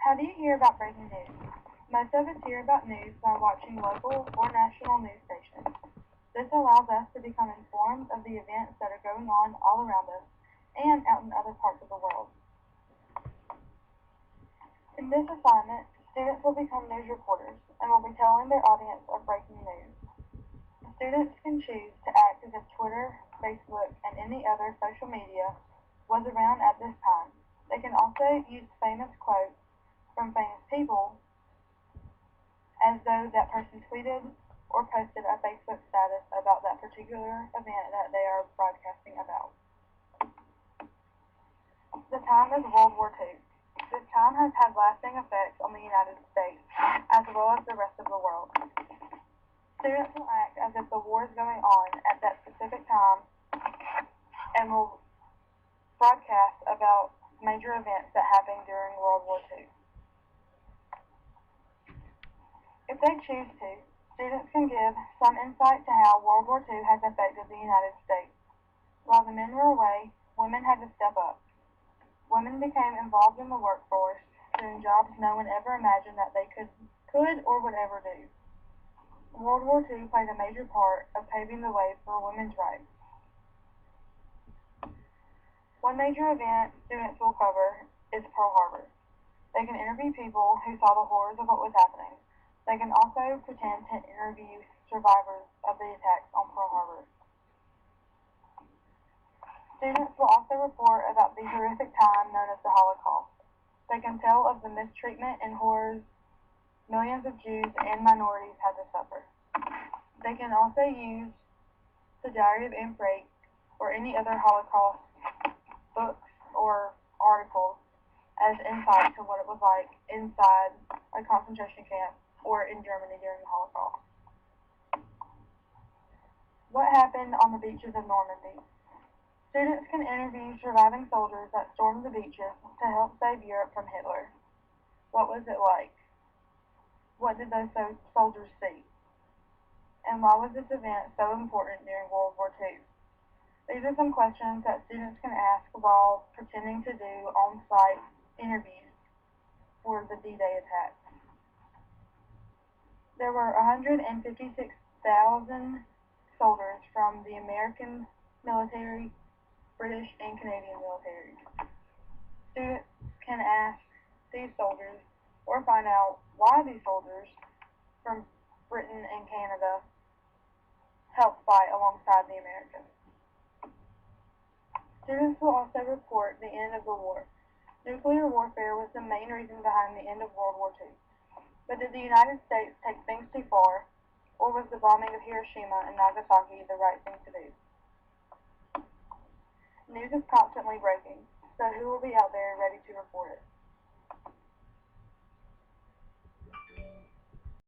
How do you hear about breaking news? Most of us hear about news by watching local or national news stations. This allows us to become informed of the events that are going on all around us and out in other parts of the world. In this assignment, students will become news reporters and will be telling their audience of breaking news. Students can choose to act as if Twitter, Facebook, and any other social media was around at this time. They can also use famous quotes from famous people as though that person tweeted or posted a Facebook status about that particular event that they are broadcasting about. The time is World War II. This time has had lasting effects on the United States as well as the rest of the world. Students will act as if the war is going on at that specific time and will broadcast about major events that happened during World War II. If they choose to, students can give some insight to how World War II has affected the United States. While the men were away, women had to step up. Women became involved in the workforce, doing jobs no one ever imagined that they could or would ever do. World War II played a major part of paving the way for women's rights. One major event students will cover is Pearl Harbor. They can interview people who saw the horrors of what was happening. They can also pretend to interview survivors of the attacks on Pearl Harbor. Students will also report about the horrific time known as the Holocaust. They can tell of the mistreatment and horrors millions of Jews and minorities had to suffer. They can also use the Diary of Anne Frank or any other Holocaust books or articles as insight to what it was like inside a concentration camp or in Germany during the Holocaust. What happened on the beaches of Normandy? Students can interview surviving soldiers that stormed the beaches to help save Europe from Hitler. What was it like? What did those soldiers see? And why was this event so important during World War II? These are some questions that students can ask while pretending to do on-site interviews for the D-Day attack. There were 156,000 soldiers from the American military, British, and Canadian military. Students can ask these soldiers or find out why these soldiers from Britain and Canada helped fight alongside the Americans. Students will also report the end of the war. Nuclear warfare was the main reason behind the end of World War II. But did the United States take things too far, or was the bombing of Hiroshima and Nagasaki the right thing to do? News is constantly breaking, so who will be out there ready to report it?